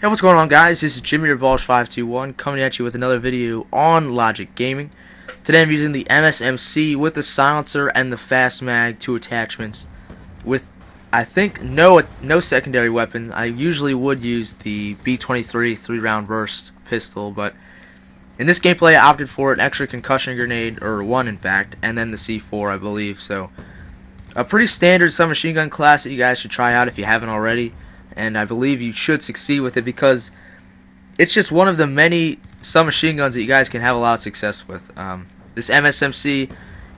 Hey, what's going on, guys? This is Jimmy your Balls521 coming at you with another video on Logic Gaming. Today I'm using the MSMC with the silencer and the fast mag, two attachments with, I think, no secondary weapon. I usually would use the B23 3-round burst pistol, but in this gameplay I opted for an extra concussion grenade, or one in fact, and then the C4 I believe. So a pretty standard submachine gun class that you guys should try out if you haven't already. And I believe you should succeed with it because it's just one of the many submachine guns that you guys can have a lot of success with. This MSMC,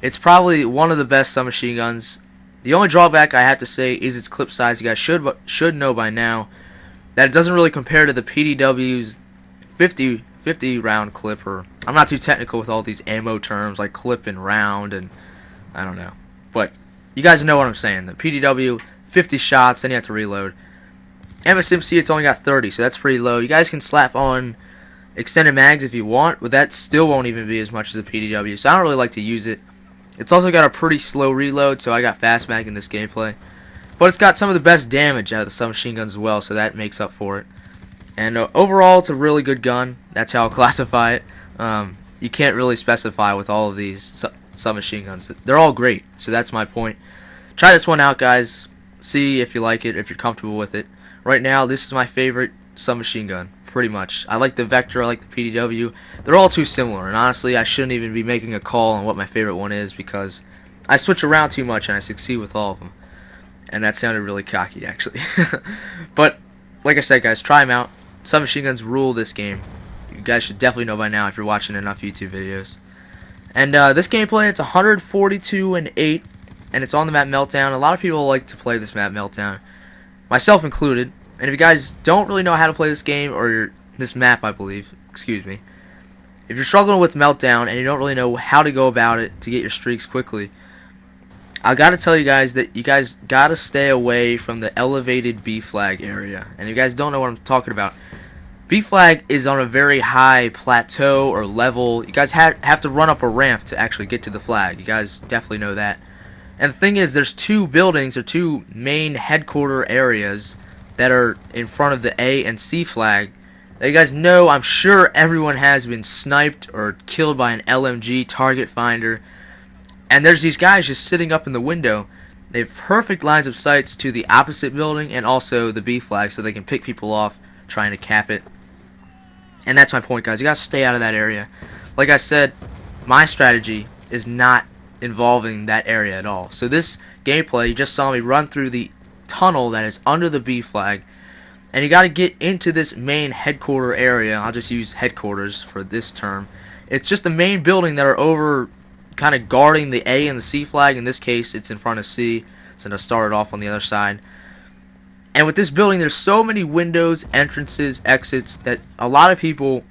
it's probably one of the best submachine guns. The only drawback I have to say is its clip size. You guys should know by now that it doesn't really compare to the PDW's 50 round clip. Or I'm not too technical with all these ammo terms like clip and round, and I don't know. But you guys know what I'm saying. The PDW, 50 shots, then you have to reload. MSMC, it's only got 30, so that's pretty low. You guys can slap on extended mags if you want, but that still won't even be as much as the PDW, so I don't really like to use it. It's also got a pretty slow reload, so I got fast mag in this gameplay. But it's got some of the best damage out of the submachine guns as well, so that makes up for it. And overall, it's a really good gun. That's how I'll classify it. You can't really specify with all of these submachine guns. They're all great, so that's my point. Try this one out, guys. See if you like it, if you're comfortable with it. Right now, this is my favorite submachine gun, pretty much. I like the Vector, I like the PDW. They're all too similar, and honestly, I shouldn't even be making a call on what my favorite one is because I switch around too much and I succeed with all of them. And that sounded really cocky, actually. But, like I said, guys, try them out. Submachine guns rule this game. You guys should definitely know by now if you're watching enough YouTube videos. And this gameplay, it's 142 and 8, and it's on the map Meltdown. A lot of people like to play this map Meltdown, myself included. And if you guys don't really know how to play this game, or this map, I believe, excuse me, if you're struggling with Meltdown and you don't really know how to go about it to get your streaks quickly, I gotta tell you guys that you guys gotta stay away from the elevated B flag area. And if you guys don't know what I'm talking about, B flag is on a very high plateau or level. You guys have to run up a ramp to actually get to the flag. You guys definitely know that. And the thing is, there's two buildings or two main headquarter areas that are in front of the A and C flag that you guys know. I'm sure everyone has been sniped or killed by an LMG target finder. And there's these guys just sitting up in the window. They have perfect lines of sights to the opposite building and also the B flag, so they can pick people off trying to cap it. And that's my point, guys. You gotta stay out of that area. Like I said, my strategy is not involving that area at all. So this gameplay, you just saw me run through the tunnel that is under the B flag, and you got to get into this main headquarter area. I'll just use headquarters for this term. It's just the main building that are over kind of guarding the A and the C flag. In this case, it's in front of C, so to start it off on the other side. And with this building, there's so many windows, entrances, exits that a lot of people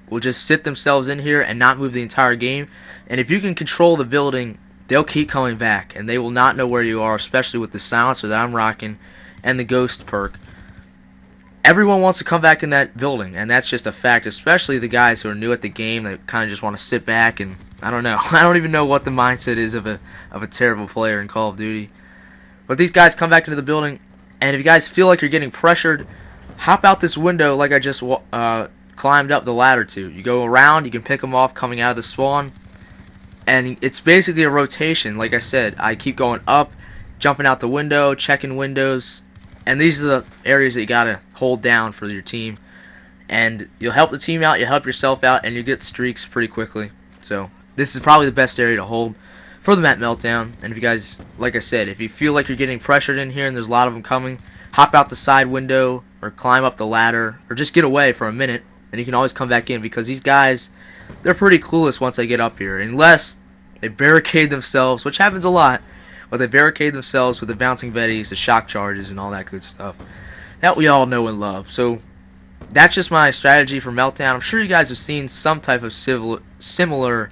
will just sit themselves in here and not move the entire game. And if you can control the building, they'll keep coming back, and they will not know where you are, especially with the silencer that I'm rocking and the ghost perk. Everyone wants to come back in that building, and that's just a fact, especially the guys who are new at the game that kind of just want to sit back and, I don't know. I don't even know what the mindset is of a terrible player in Call of Duty. But these guys come back into the building, and if you guys feel like you're getting pressured, hop out this window like I just climbed up the ladder to. You go around, you can pick them off coming out of the spawn. And it's basically a rotation. Like I said, I keep going up, jumping out the window, checking windows, and these are the areas that you gotta hold down for your team. And you'll help the team out, you'll help yourself out, and you get streaks pretty quickly. So this is probably the best area to hold for the map Meltdown. And if you guys, like I said, if you feel like you're getting pressured in here and there's a lot of them coming, hop out the side window or climb up the ladder or just get away for a minute, and you can always come back in, because these guys, they're pretty clueless once they get up here, unless they barricade themselves, which happens a lot, but they barricade themselves with the bouncing betties, the shock charges, and all that good stuff that we all know and love. So that's just my strategy for Meltdown. I'm sure you guys have seen some type of similar,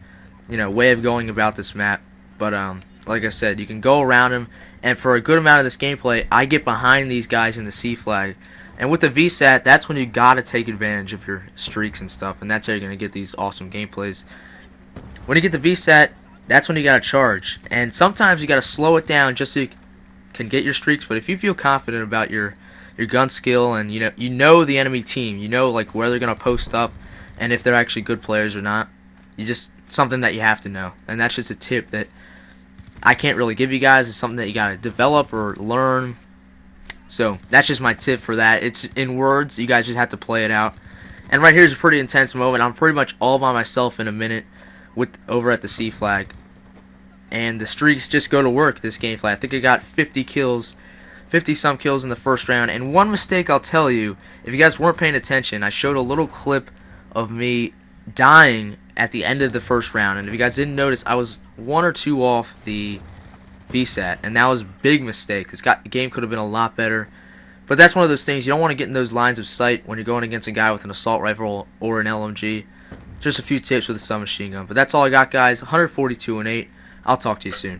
way of going about this map, but like I said, you can go around them, and for a good amount of this gameplay, I get behind these guys in the C flag. And with the VSAT, that's when you gotta take advantage of your streaks and stuff, and that's how you're gonna get these awesome gameplays. When you get the VSAT, that's when you gotta charge, and sometimes you gotta slow it down just so you can get your streaks. But if you feel confident about your your gun skill, and you know the enemy team. You know like where they're gonna post up, and if they're actually good players or not. You just something that you have to know, and that's just a tip that I can't really give you guys. It's something that you gotta develop or learn. So that's just my tip for that. It's in words. You guys just have to play it out. And right here is a pretty intense moment. I'm pretty much all by myself in a minute over at the C flag. And the streaks just go to work this game flag. I think I got 50 kills, 50-some kills in the first round. And one mistake I'll tell you, if you guys weren't paying attention, I showed a little clip of me dying at the end of the first round. And if you guys didn't notice, I was 1 or 2 off the VSAT, and that was a big mistake. This game could have been a lot better, but that's one of those things you don't want to get in those lines of sight when you're going against a guy with an assault rifle or an LMG. Just a few tips with a submachine gun, but that's all I got, guys. 142 and 8. I'll talk to you soon.